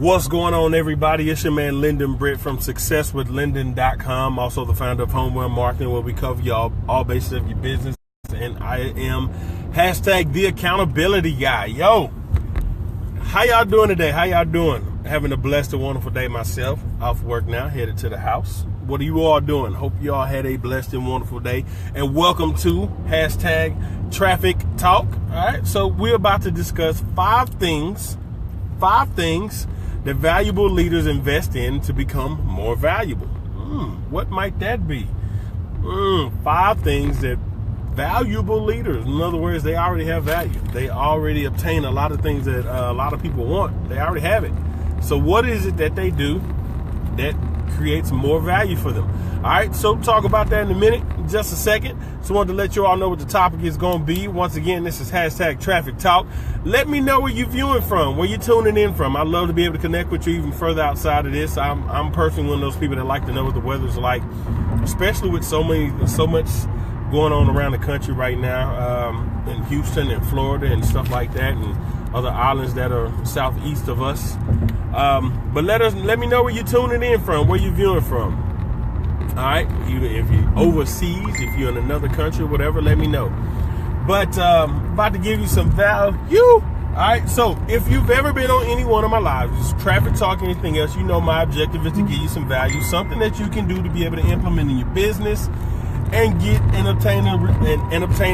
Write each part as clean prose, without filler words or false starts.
What's going on, everybody? It's your man Lyndon Britt from successwithlyndon.com, also the founder of Homewell Marketing, where we cover all bases of your business. And I am hashtag the accountability guy. Yo, how y'all doing today? How y'all doing? Having a blessed and wonderful day myself. Off work now, headed to the house. What are you all doing? Hope you all had a blessed and wonderful day. And welcome to hashtag Traffic Talk. All right, so we're about to discuss five things that valuable leaders invest in to become more valuable. What might that be? 5 things that valuable leaders, in other words, they already have value. They already obtain a lot of things that a lot of people want. They already have it. So what is it that they do that creates more value for them? All right, so talk about that in a minute, in just a second. So I wanted to let you all know what the topic is going to be. Once again, this is hashtag Traffic Talk. Let me know where you're viewing from, where you're tuning in from. I'd love to be able to connect with you even further outside of this. I'm personally one of those people that like to know what the weather's like, especially with so much going on around the country right now, in Houston and Florida and stuff like that, and other islands that are southeast of us. But let me know where you're tuning in from, where you're viewing from. All right, if you're overseas, if you're in another country, whatever, let me know. But about to give you some value. All right, so if you've ever been on any one of my lives, just Traffic Talk, anything else, you know my objective is to give you some value, something that you can do to be able to implement in your business and get and obtain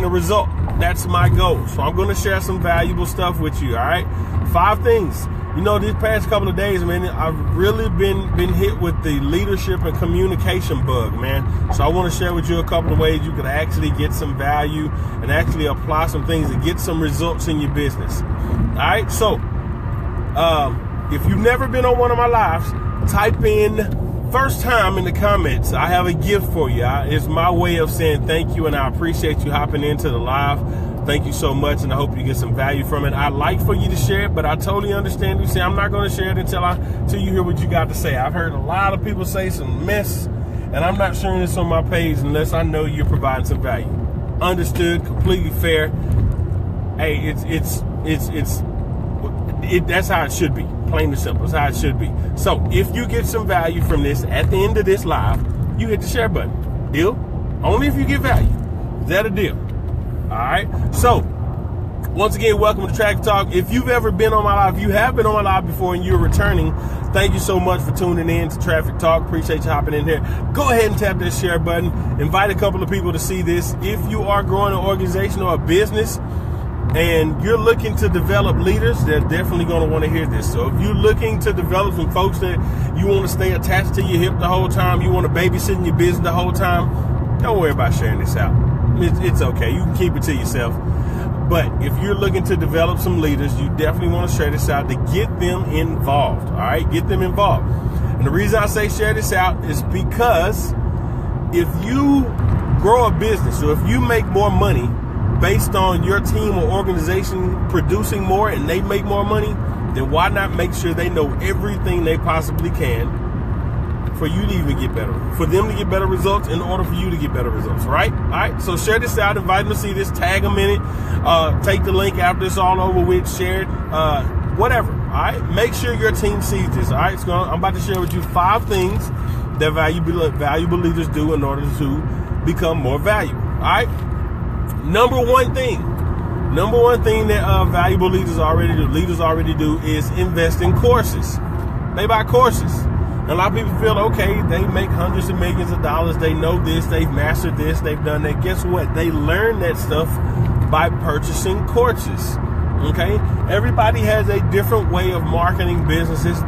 a result. That's my goal. So I'm going to share some valuable stuff with you. All right, 5 things. You know, these past couple of days, man, I've really been hit with the leadership and communication bug, man. So I want to share with you a couple of ways you can actually get some value and actually apply some things to get some results in your business. All right, so if you've never been on one of my lives, type in first time in the comments. I have a gift for you. It's my way of saying thank you, and I appreciate you hopping into the live. Thank you so much, and I hope you get some value from it. I'd like for you to share it, but I totally understand you say I'm not going to share it until you hear what you got to say. I've heard a lot of people say some mess, and I'm not sharing this on my page unless I know you're providing some value. Understood, completely fair. Hey, that's how it should be. Plain and simple. That's how it should be. So if you get some value from this at the end of this live, you hit the share button. Deal? Only if you get value. Is that a deal? All right. So once again, welcome to Traffic Talk. If you've ever been on my live, if you have been on my live before and you're returning, thank you so much for tuning in to Traffic Talk. Appreciate you hopping in there. Go ahead and tap that share button. Invite a couple of people to see this. If you are growing an organization or a business and you're looking to develop leaders, they're definitely going to want to hear this. So if you're looking to develop some folks that you want to stay attached to your hip the whole time, you want to babysit in your business the whole time, don't worry about sharing this out. It's okay. You can keep it to yourself. But if you're looking to develop some leaders, you definitely want to share this out to get them involved. All right? Get them involved. And the reason I say share this out is because if you grow a business or if you make more money based on your team or organization producing more and they make more money, then why not make sure they know everything they possibly can for you to even get better, for them to get better results in order for you to get better results, right? All right, so share this out, invite them to see this, tag them in it, take the link after it's all over with, share it, whatever, all right? Make sure your team sees this, all right? I'm about to share with you 5 things that valuable leaders do in order to become more valuable, all right? Number one thing that valuable leaders already do is invest in courses. They buy courses. A lot of people feel, okay, they make hundreds of millions of dollars. They know this. They've mastered this. They've done that. Guess what? They learn that stuff by purchasing courses. Okay? Everybody has a different way of marketing businesses.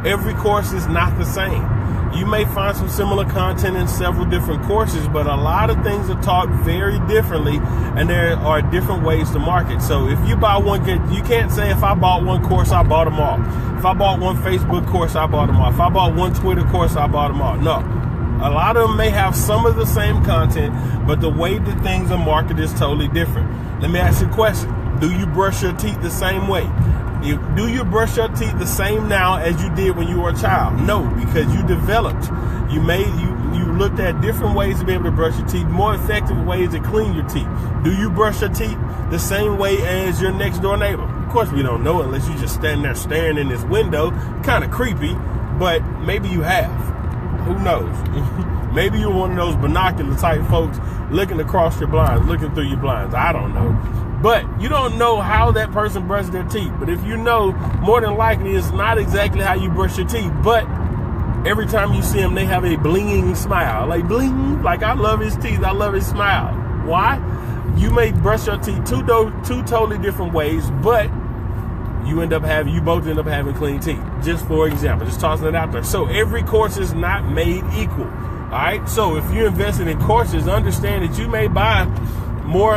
Every course is not the same. You may find some similar content in several different courses, but a lot of things are taught very differently, and there are different ways to market. So if you buy one, you can't say if I bought one course, I bought them all. If I bought one Facebook course, I bought them all. If I bought one Twitter course, I bought them all. No. A lot of them may have some of the same content, but the way that things are marketed is totally different. Let me ask you a question. Do you brush your teeth the same way? Do you brush your teeth the same now as you did when you were a child? No, because you developed. You looked at different ways to be able to brush your teeth, more effective ways to clean your teeth. Do you brush your teeth the same way as your next door neighbor? course we don't know unless you just stand there staring in this window. Kind of creepy, but maybe you have. Who knows? Maybe you're one of those binocular type folks looking across your blinds, looking through your blinds. I don't know. But you don't know how that person brushes their teeth. But if you know, more than likely it's not exactly how you brush your teeth. But every time you see them, they have a blinging smile. Like bling, like I love his teeth, I love his smile. Why? You may brush your teeth two totally different ways, but you both end up having clean teeth. Just for example, just tossing it out there. So every course is not made equal. All right. So if you're investing in courses, understand that you may buy more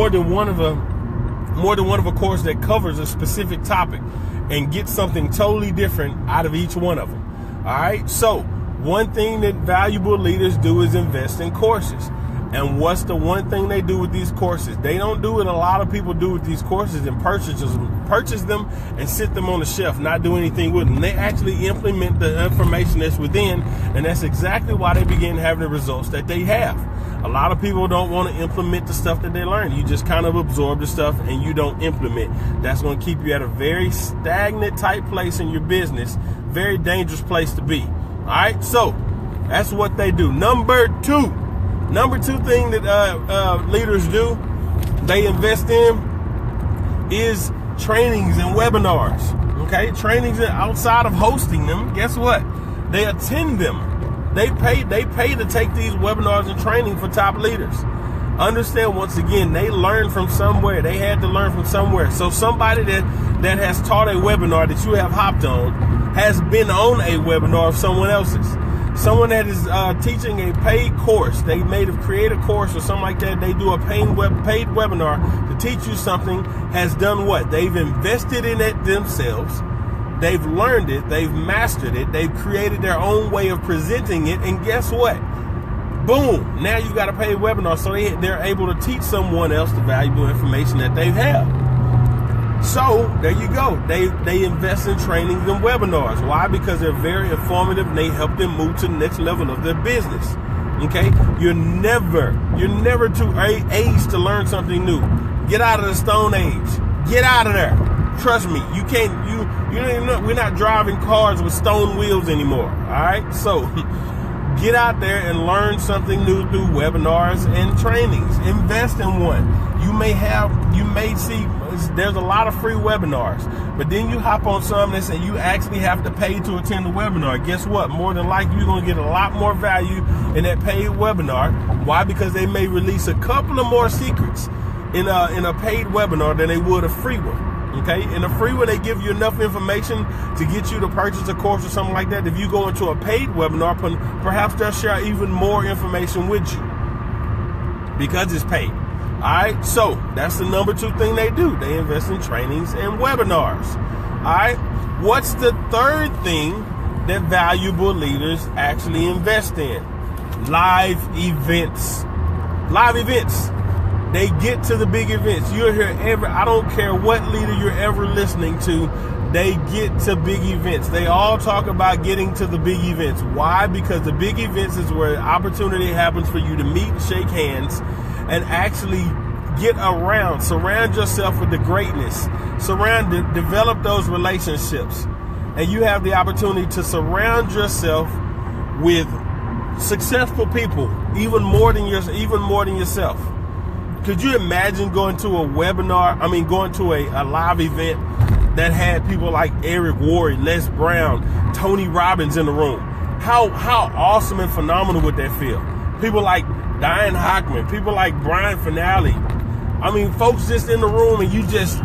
than one of a course that covers a specific topic, and get something totally different out of each one of them. All right. So one thing that valuable leaders do is invest in courses. And what's the one thing they do with these courses? They don't do what a lot of people do with these courses and purchase them and sit them on the shelf, not do anything with them. They actually implement the information that's within, and that's exactly why they begin having the results that they have. A lot of people don't want to implement the stuff that they learn. You just kind of absorb the stuff and you don't implement. That's going to keep you at a very stagnant type place in your business. Very dangerous place to be. All right, so that's what they do. Number two thing that leaders do, they invest in, is trainings and webinars. Okay, trainings outside of hosting them. Guess what? They attend them. They pay to take these webinars and training for top leaders. Understand, once again, they learn from somewhere. They had to learn from somewhere. So somebody that has taught a webinar that you have hopped on has been on a webinar of someone else's. Someone that is teaching a paid course, they may have created a course or something like that. They do a paid webinar to teach you something, has done what? They've invested in it themselves. They've learned it. They've mastered it. They've created their own way of presenting it. And guess what? Boom. Now you got a paid webinar. So they're able to teach someone else the valuable information that they have. So there you go. They invest in trainings and webinars. Why? Because they're very informative and they help them move to the next level of their business. Okay? You're never too aged to learn something new. Get out of the Stone Age. Get out of there. Trust me, you can't. You don't even know. We're not driving cars with stone wheels anymore. All right? So get out there and learn something new through webinars and trainings. Invest in one. You may see there's a lot of free webinars, but then you hop on some that say you actually have to pay to attend the webinar. Guess what? More than likely, you're going to get a lot more value in that paid webinar. Why? Because they may release a couple of more secrets in a paid webinar than they would a free one. Okay, in a free one, they give you enough information to get you to purchase a course or something like that. If you go into a paid webinar, perhaps they'll share even more information with you because it's paid. All right, so that's the number two thing they do. They invest in trainings and webinars. All right, what's the third thing that valuable leaders actually invest in? Live events. Live events. They get to the big events. You'll hear I don't care what leader you're ever listening to, they get to big events. They all talk about getting to the big events. Why? Because the big events is where opportunity happens for you to meet, shake hands, and actually get around. Surround yourself with the greatness. Develop those relationships. And you have the opportunity to surround yourself with successful people, even more than yourself. Could you imagine going to a live event that had people like Eric Worre, Les Brown, Tony Robbins in the room? How awesome and phenomenal would that feel? People like Diane Hockman, people like Brian Finale. I mean, folks just in the room and you just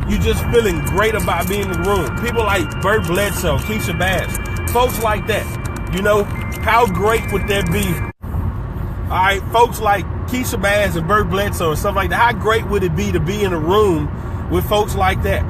feeling great about being in the room. People like Bert Bledsoe, Keisha Bash, folks like that. You know, how great would that be? All right, folks like Keisha Bash and Bert Bledsoe and stuff like that. How great would it be to be in a room with folks like that?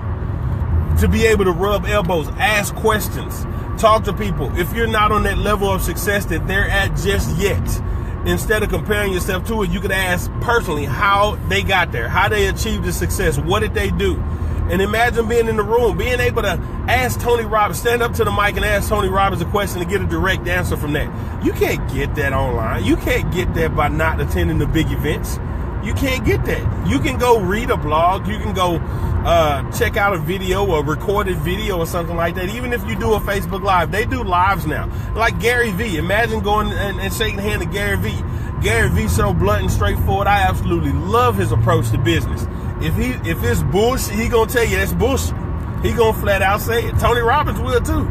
To be able to rub elbows, ask questions, talk to people. If you're not on that level of success that they're at just yet, instead of comparing yourself to it, you could ask personally how they got there, how they achieved the success, what did they do? And imagine being in the room, being able to ask Tony Robbins, stand up to the mic and ask Tony Robbins a question and get a direct answer from that. You can't get that online. You can't get that by not attending the big events. You can't get that. You can go read a blog. You can go check out a video, a recorded video or something like that. Even if you do a Facebook Live, they do lives now. Like Gary Vee. Imagine going and shaking hands with Gary Vee. Gary Vee so blunt and straightforward. I absolutely love his approach to business. If it's bullshit, he gonna tell you that's bullshit. He gonna flat out say it. Tony Robbins will too.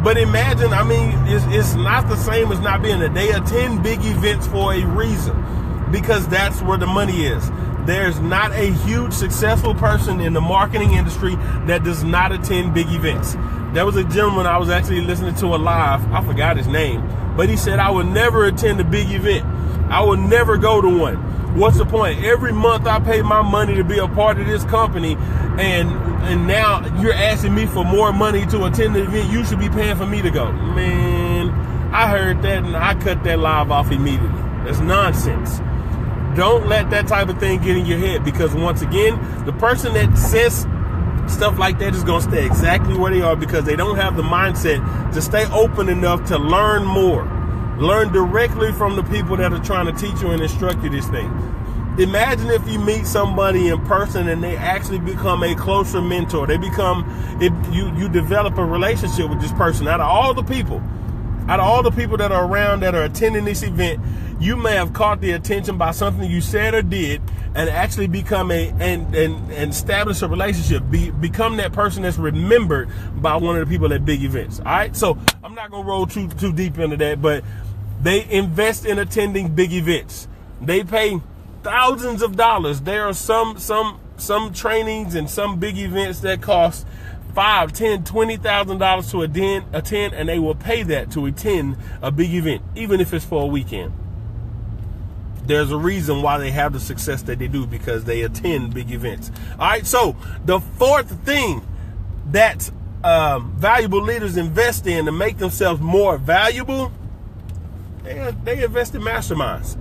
But imagine, I mean, it's not the same as not being there. They attend big events for a reason, because that's where the money is. There's not a huge successful person in the marketing industry that does not attend big events. There was a gentleman I was actually listening to a live, I forgot his name, but he said, I would never attend a big event. I would never go to one. What's the point? Every month I pay my money to be a part of this company, and now you're asking me for more money to attend the event. You should be paying for me to go. Man, I heard that and I cut that live off immediately. That's nonsense. Don't let that type of thing get in your head, because once again, the person that says stuff like that is going to stay exactly where they are, because they don't have the mindset to stay open enough to learn more. Learn directly from the people that are trying to teach you and instruct you this thing. Imagine if you meet somebody in person and they actually become a closer mentor. They become, you develop a relationship with this person. Out of all the people that are around that are attending this event, you may have caught the attention by something you said or did, and actually become and establish a relationship. Become that person that's remembered by one of the people at big events. All right, so I'm not gonna roll too deep into that, but they invest in attending big events. They pay thousands of dollars. There are some trainings and some big events that cost $5,000, $10,000, $20,000 to attend, and they will pay that to attend a big event, even if it's for a weekend. There's a reason why they have the success that they do, because they attend big events. All right, so the fourth thing that valuable leaders invest in to make themselves more valuable, they invest in masterminds,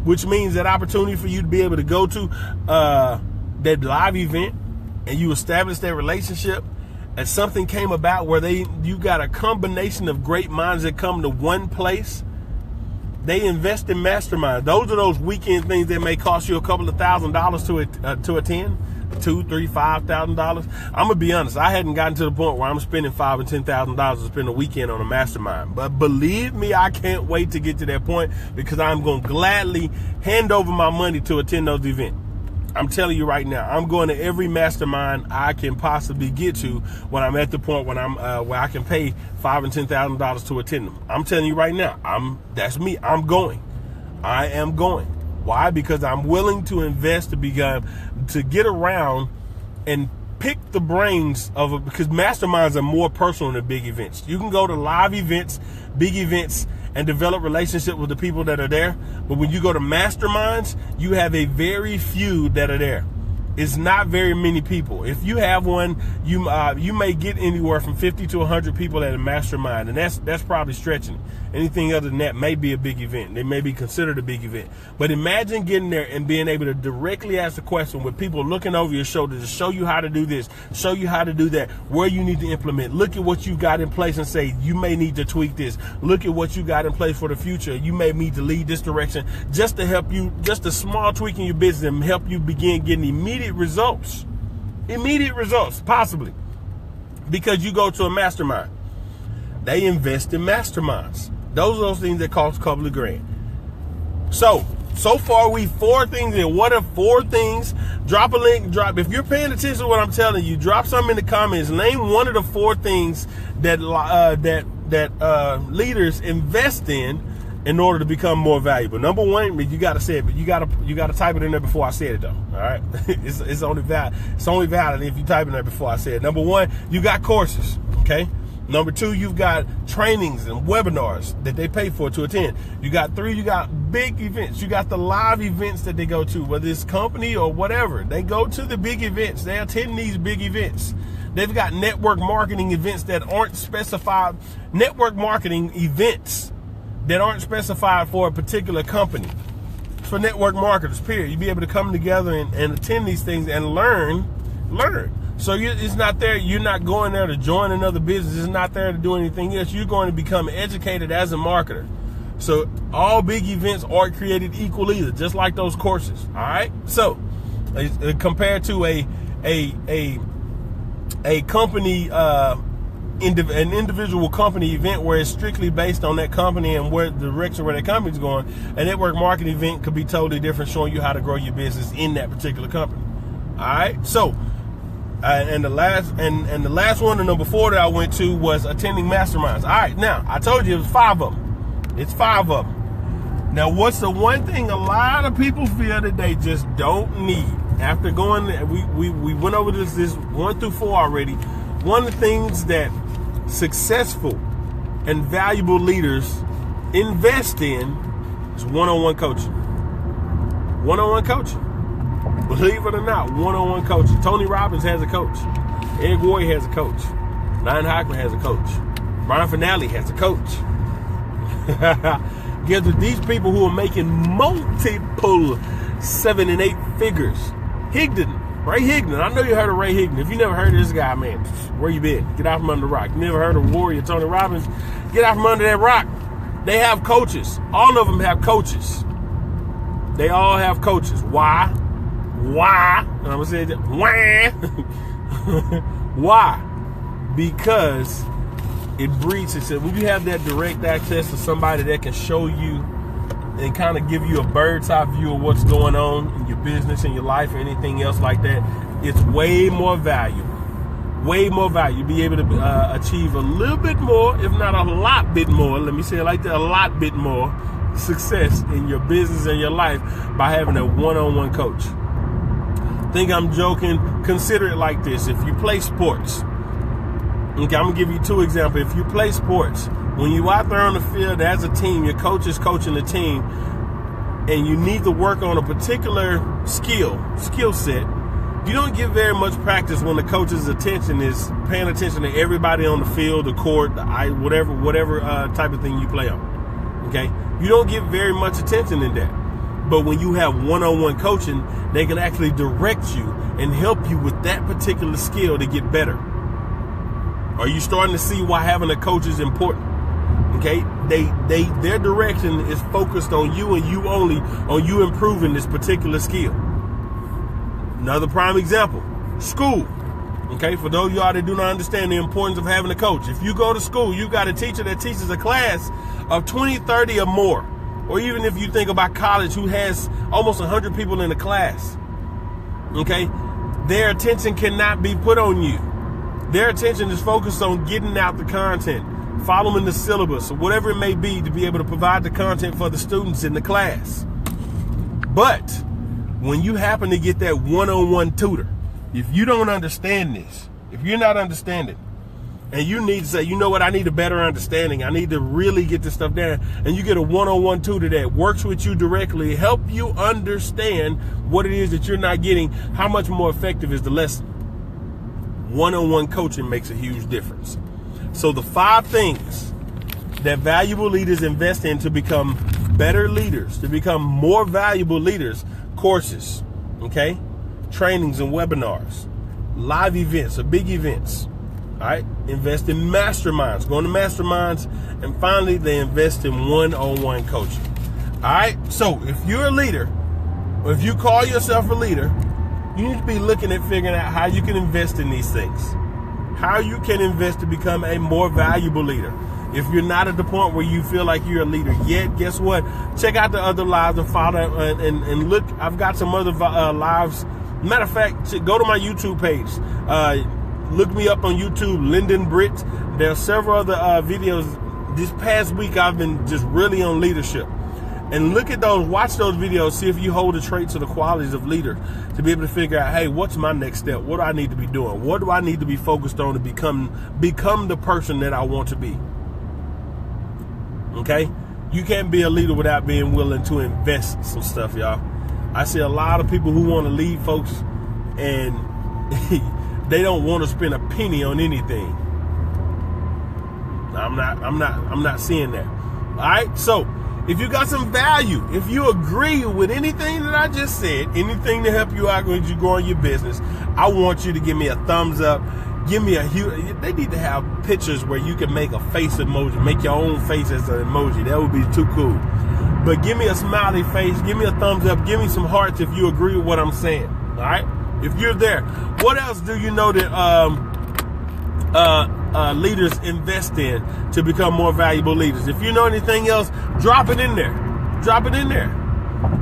which means that opportunity for you to be able to go to that live event and you establish that relationship, and something came about where you got a combination of great minds that come to one place. They invest in masterminds. Those are those weekend things that may cost you a couple of $1,000s to attend, $2,000, $3,000, $5,000. I'm gonna be honest, I hadn't gotten to the point where I'm spending $5,000 and $10,000 to spend a weekend on a mastermind. But believe me, I can't wait to get to that point, because I'm gonna gladly hand over my money to attend those events. I'm telling you right now, I'm going to every mastermind I can possibly get to when I'm at the point when I'm where I can pay $5,000 and $10,000 to attend them. I'm telling you right now, that's me. I'm going. I am going. Why? Because I'm willing to invest to get around and pick the brains of because masterminds are more personal than big events. You can go to live events, big events, and develop relationships with the people that are there. But when you go to masterminds, you have a very few that are there. It's not very many people. If you have one, you may get anywhere from 50 to 100 people at a mastermind, and that's probably stretching. Anything other than that may be a big event. They may be considered a big event. But imagine getting there and being able to directly ask the question with people looking over your shoulder to show you how to do this, show you how to do that, where you need to implement. Look at what you got in place and say, you may need to tweak this. Look at what you got in place for the future. You may need to lead this direction just to help you, just a small tweak in your business and help you begin getting immediate results, possibly, because you go to a mastermind. They invest in masterminds. Those are those things that cost a couple of grand. So far we 4 things in. What are 4 things? Drop a link. If you're paying attention to what I'm telling you, drop something in the comments. Name one of the 4 things that leaders invest in order to become more valuable. Number 1, you got to say it, but you got to type it in there before I said it, though. All right, it's only valid if you type in there before I say it. Number 1, you got courses. Okay. Number 2, you've got trainings and webinars that they pay for to attend. You got 3, you got big events. You got the live events that they go to, whether it's company or whatever. They go to the big events. They attend these big events. They've got network marketing events that aren't specified. Network marketing events that aren't specified for a particular company. For network marketers, period. You'll be able to come together and attend these things and learn. So it's not there. You're not going there to join another business. It's not there to do anything else. You're going to become educated as a marketer. So all big events aren't created equal either, just like those courses. All right. So compared to a company, an individual company event where it's strictly based on that company and where the direction where that company's going, a network marketing event could be totally different, showing you how to grow your business in that particular company. All right. So, and the last one, the number 4 that I went to was attending masterminds. All right. Now I told you it was 5 of them. It's 5 of them. Now, what's the one thing a lot of people feel that they just don't need? After going, we went over this 1 through 4 already. One of the things that successful and valuable leaders invest in is one-on-one coaching. One-on-one coaching. Believe it or not, one-on-one coaching. Tony Robbins has a coach. Ed Warrior has a coach. Ryan Hochman has a coach. Brian Finale has a coach. Get to these people who are making multiple 7 and 8 figures. Ray Higdon. I know you heard of Ray Higdon. If you never heard of this guy, man, where you been? Get out from under the rock. You never heard of Warrior Tony Robbins? Get out from under that rock. They have coaches. All of them have coaches. They all have coaches. Why? And I'm going to say that. Why? Why? Because it breeds itself. When you have that direct access to somebody that can show you and kind of give you a bird's eye view of what's going on in your business, in your life, or anything else like that, it's way more valuable. Way more value. You'll be able to achieve a little bit more, if not a lot bit more, let me say it like that, a lot bit more success in your business and your life by having a one-on-one coach. Think I'm joking? Consider it like this. If you play sports, okay, I'm going to give you 2 examples. If you play sports, when you out there on the field as a team, your coach is coaching the team, and you need to work on a particular skill set, you don't get very much practice when the coach's attention is paying attention to everybody on the field, the court, the ice, whatever type of thing you play on. Okay? You don't get very much attention in that. But when you have one-on-one coaching, they can actually direct you and help you with that particular skill to get better. Are you starting to see why having a coach is important? Okay, their direction is focused on you and you only, on you improving this particular skill. Another prime example, school. Okay, for those of y'all that do not understand the importance of having a coach. If you go to school, you got a teacher that teaches a class of 20, 30 or more. Or even if you think about college, who has almost 100 people in the class. Okay, their attention cannot be put on you. Their attention is focused on getting out the content, following the syllabus, or whatever it may be, to be able to provide the content for the students in the class. But when you happen to get that one-on-one tutor, if you don't understand this, if you're not understanding, and you need to say, you know what, I need a better understanding, I need to really get this stuff down, and you get a one-on-one tutor that works with you directly, help you understand what it is that you're not getting, how much more effective is the lesson. One-on-one coaching makes a huge difference. So the 5 things that valuable leaders invest in to become better leaders, to become more valuable leaders: courses, okay, trainings and webinars, live events or big events. All right, invest in masterminds, going to masterminds, and finally they invest in one-on-one coaching. All right, so if you're a leader, or if you call yourself a leader, you need to be looking at figuring out how you can invest in these things, how you can invest to become a more valuable leader. If you're not at the point where you feel like you're a leader yet, guess what? Check out the other lives and follow and look. I've got some other lives. Matter of fact, go to my YouTube page. Look me up on YouTube, Lyndon Britt. There are several other videos. This past week, I've been just really on leadership. And look at those, watch those videos, see if you hold the traits or the qualities of leader to be able to figure out, hey, what's my next step? What do I need to be doing? What do I need to be focused on to become the person that I want to be? Okay? You can't be a leader without being willing to invest some stuff, y'all. I see a lot of people who want to lead folks and they don't want to spend a penny on anything. I'm not seeing that. All right? So, if you got some value, if you agree with anything that I just said, anything to help you out when you grow in your business, I want you to give me a thumbs up. Give me they need to have pictures where you can make a face emoji, make your own face as an emoji. That would be too cool. But give me a smiley face, give me a thumbs up, give me some hearts if you agree with what I'm saying. All right? If you're there. What else do you know that leaders invest in to become more valuable leaders? If you know anything else, drop it in there. Drop it in there.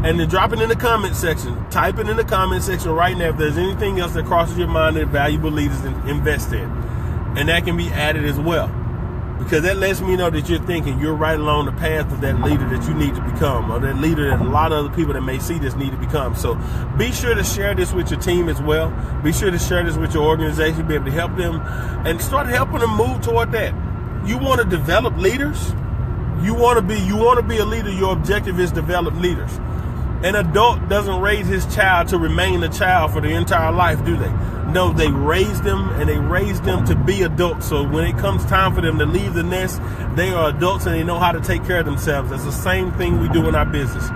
And then drop it in the comment section. Type it in the comment section right now if there's anything else that crosses your mind that valuable leaders invest in. And that can be added as well. Because that lets me know that you're thinking you're right along the path of that leader that you need to become, or that leader that a lot of other people that may see this need to become. So be sure to share this with your team as well. Be sure to share this with your organization, be able to help them and start helping them move toward that. You want to develop leaders? You want to be a leader. Your objective is develop leaders. An adult doesn't raise his child to remain a child for the entire life, do they? No, they raise them, and they raise them to be adults. So when it comes time for them to leave the nest, they are adults and they know how to take care of themselves. That's the same thing we do in our business.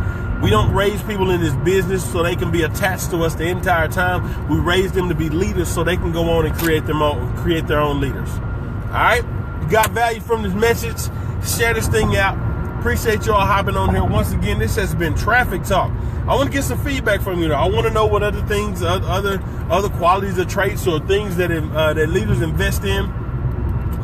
We don't raise people in this business so they can be attached to us the entire time. We raise them to be leaders so they can go on and create their own leaders. All right? You got value from this message? Share this thing out. Appreciate y'all hopping on here. Once again, this has been Traffic Talk. I want to get some feedback from you, though. I want to know what other things, other qualities or traits or things that leaders invest in.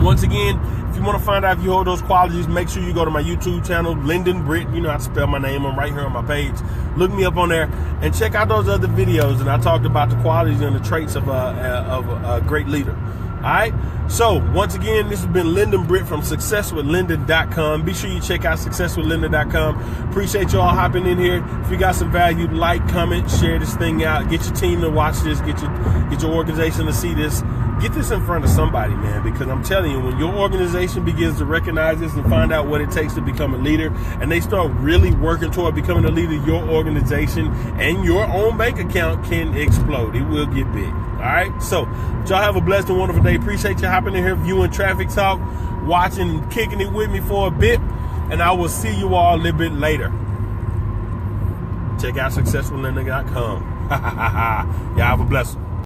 Once again, if you want to find out if you hold those qualities, make sure you go to my YouTube channel, Lyndon Britt. You know how to spell my name. I'm right here on my page. Look me up on there and check out those other videos. And I talked about the qualities and the traits of a great leader. All right. So once again, this has been Lyndon Britt from SuccessWithLyndon.com. Be sure you check out SuccessWithLyndon.com. Appreciate y'all hopping in here. If you got some value, like, comment, share this thing out. Get your team to watch this. Get your organization to see this. Get this in front of somebody, man, because I'm telling you, when your organization begins to recognize this and find out what it takes to become a leader, and they start really working toward becoming a leader, your organization and your own bank account can explode. It will get big. All right? So, y'all have a blessed and wonderful day. Appreciate you hopping in here, viewing Traffic Talk, watching and kicking it with me for a bit, and I will see you all a little bit later. Check out SuccessWithLyndon.com. Y'all have a blessing.